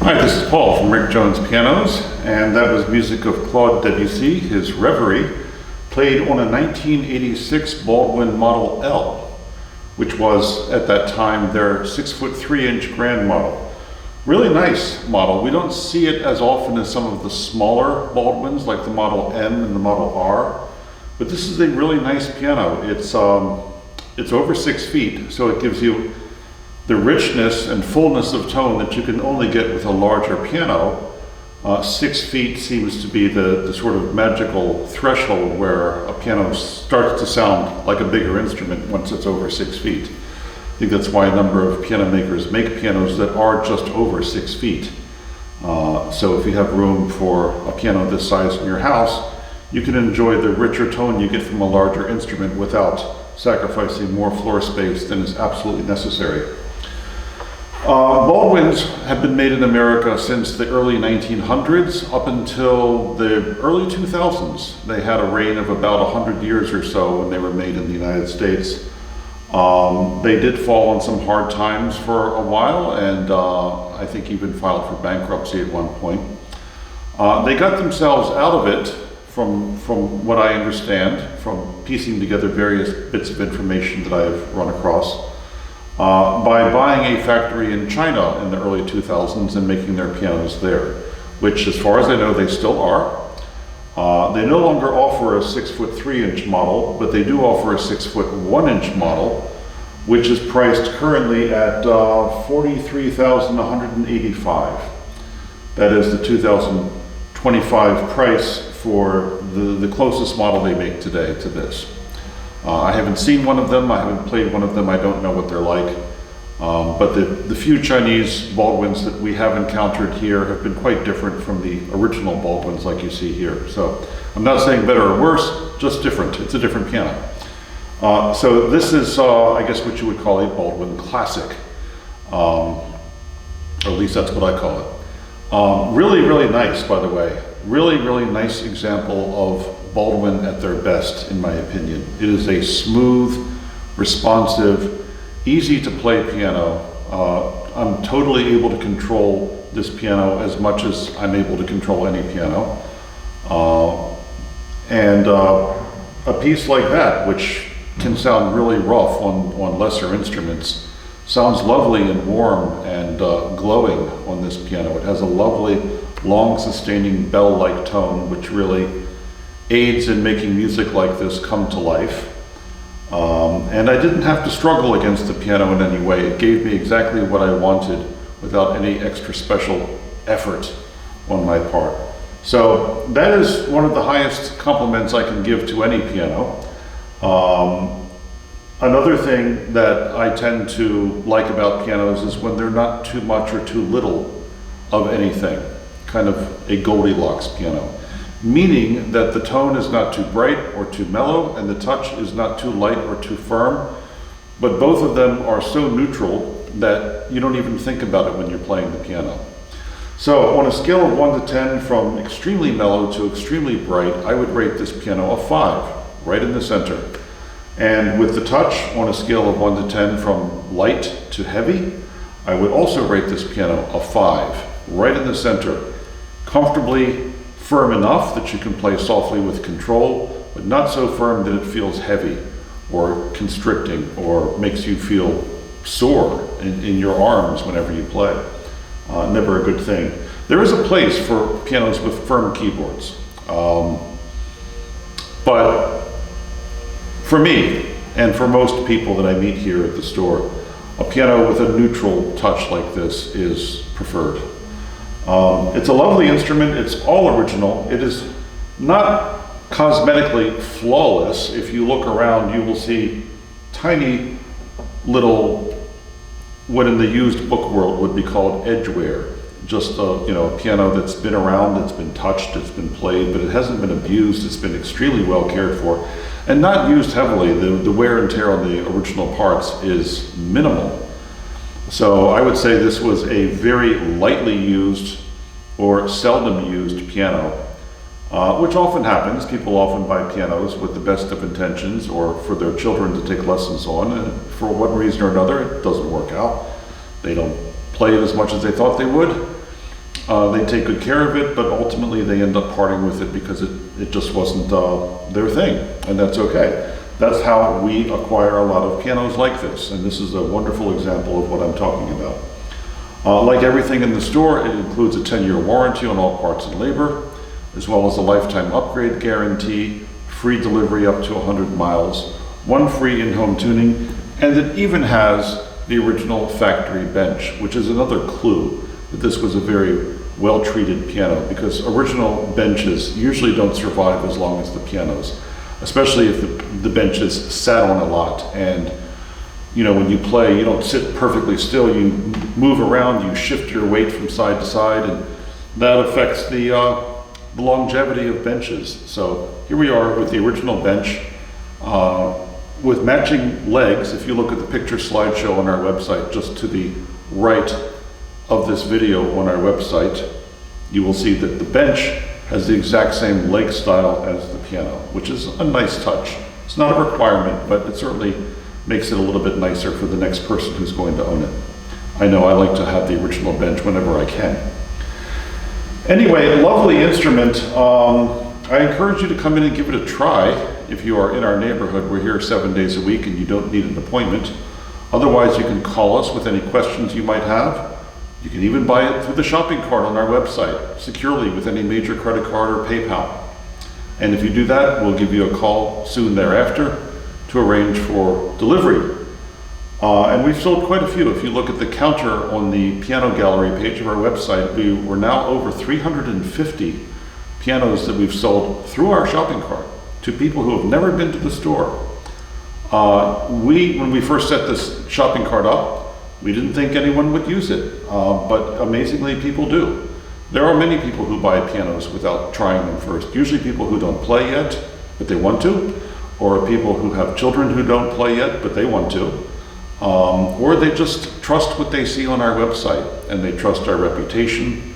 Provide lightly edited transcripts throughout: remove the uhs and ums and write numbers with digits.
Hi, this is Paul from Rick Jones Pianos, and that was music of Claude Debussy, his Reverie, played on a 1986 Baldwin Model L, which was at that time their 6'3" grand model. Really nice model. We don't see it as often as some of the smaller Baldwins, like the Model M and the Model R, but this is a really nice piano. It's over 6 feet, so it gives you the richness and fullness of tone that you can only get with a larger piano. 6 feet seems to be the sort of magical threshold where a piano starts to sound like a bigger instrument once it's over 6 feet. I think that's why a number of piano makers make pianos that are just over 6 feet. So if you have room for a piano this size in your house, you can enjoy the richer tone you get from a larger instrument without sacrificing more floor space than is absolutely necessary. Baldwins have been made in America since the early 1900s up until the early 2000s. They had a reign of about 100 years or so when they were made in the United States. They did fall on some hard times for a while, and I think even filed for bankruptcy at one point. They got themselves out of it, from what I understand, from piecing together various bits of information that I've run across, by buying a factory in China in the early 2000s and making their pianos there, which, as far as I know, they still are. They no longer offer a 6'3" model, but they do offer a 6'1" model, which is priced currently at $43,185. That is the 2025 price for the closest model they make today to this. I haven't seen one of them, I haven't played one of them, I don't know what they're like. But the few Chinese Baldwins that we have encountered here have been quite different from the original Baldwins like you see here. So I'm not saying better or worse, just different. It's a different piano. So this is, I guess, what you would call a Baldwin classic. Or at least that's what I call it. Really, really nice, by the way. Really, really nice example of Baldwin at their best, in my opinion. It is a smooth, responsive, easy to play piano. I'm totally able to control this piano as much as I'm able to control any piano. And a piece like that, which can sound really rough on lesser instruments, sounds lovely and warm and glowing on this piano. It has a lovely, long sustaining bell-like tone, which really aids in making music like this come to life. And I didn't have to struggle against the piano in any way. It gave me exactly what I wanted without any extra special effort on my part. So that is one of the highest compliments I can give to any piano. Another thing that I tend to like about pianos is when they're not too much or too little of anything, kind of a Goldilocks piano. Meaning that the tone is not too bright or too mellow, and the touch is not too light or too firm, but both of them are so neutral that you don't even think about it when you're playing the piano. So on a scale of 1 to 10, from extremely mellow to extremely bright, I would rate this piano a 5, right in the center. And with the touch, on a scale of 1 to 10, from light to heavy, I would also rate this piano a 5, right in the center. Comfortably firm enough that you can play softly with control, but not so firm that it feels heavy or constricting or makes you feel sore in your arms whenever you play. Never a good thing. There is a place for pianos with firm keyboards. But for me, and for most people that I meet here at the store, a piano with a neutral touch like this is preferred. It's a lovely instrument. It's all original. It is not cosmetically flawless. If you look around, you will see tiny little, what in the used book world would be called edgeware. Just a piano that's been around, it's been touched, it's been played, but it hasn't been abused. It's been extremely well cared for and not used heavily. The wear and tear on the original parts is minimal. So I would say this was a very lightly used or seldom used piano, which often happens. People often buy pianos with the best of intentions or for their children to take lessons on, and for one reason or another it doesn't work out. They don't play it as much as they thought they would. They take good care of it, but ultimately they end up parting with it because it just wasn't their thing, and that's okay. That's how we acquire a lot of pianos like this, and this is a wonderful example of what I'm talking about. Like everything in the store, it includes a 10-year warranty on all parts and labor, as well as a lifetime upgrade guarantee, free delivery up to 100 miles, 1 free in-home tuning, and it even has the original factory bench, which is another clue that this was a very well-treated piano, because original benches usually don't survive as long as the pianos, especially if the benches sat on a lot. And you know, when you play, you don't sit perfectly still, you move around, you shift your weight from side to side, and that affects the longevity of benches. So here we are with the original bench with matching legs. If you look at the picture slideshow on our website, just to the right of this video on our website, you will see that the bench has the exact same leg style as the piano, which is a nice touch. It's not a requirement, but it certainly makes it a little bit nicer for the next person who's going to own it. I know I like to have the original bench whenever I can. Anyway, lovely instrument. I encourage you to come in and give it a try. If you are in our neighborhood, we're here 7 days a week and you don't need an appointment. Otherwise, you can call us with any questions you might have. You can even buy it through the shopping cart on our website, securely with any major credit card or PayPal. And if you do that, we'll give you a call soon thereafter to arrange for delivery. And we've sold quite a few. If you look at the counter on the piano gallery page of our website, we're now over 350 pianos that we've sold through our shopping cart to people who have never been to the store. When we first set this shopping cart up, we didn't think anyone would use it, but amazingly people do. There are many people who buy pianos without trying them first. Usually people who don't play yet, but they want to, or people who have children who don't play yet, but they want to, or they just trust what they see on our website, and they trust our reputation,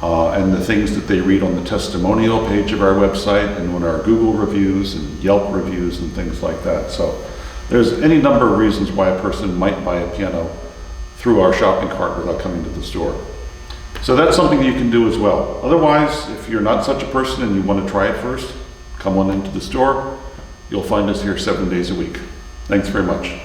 and the things that they read on the testimonial page of our website, and on our Google reviews and Yelp reviews and things like that. So there's any number of reasons why a person might buy a piano through our shopping cart without coming to the store. So that's something you can do as well. Otherwise, if you're not such a person and you want to try it first, come on into the store. You'll find us here 7 days a week. Thanks very much.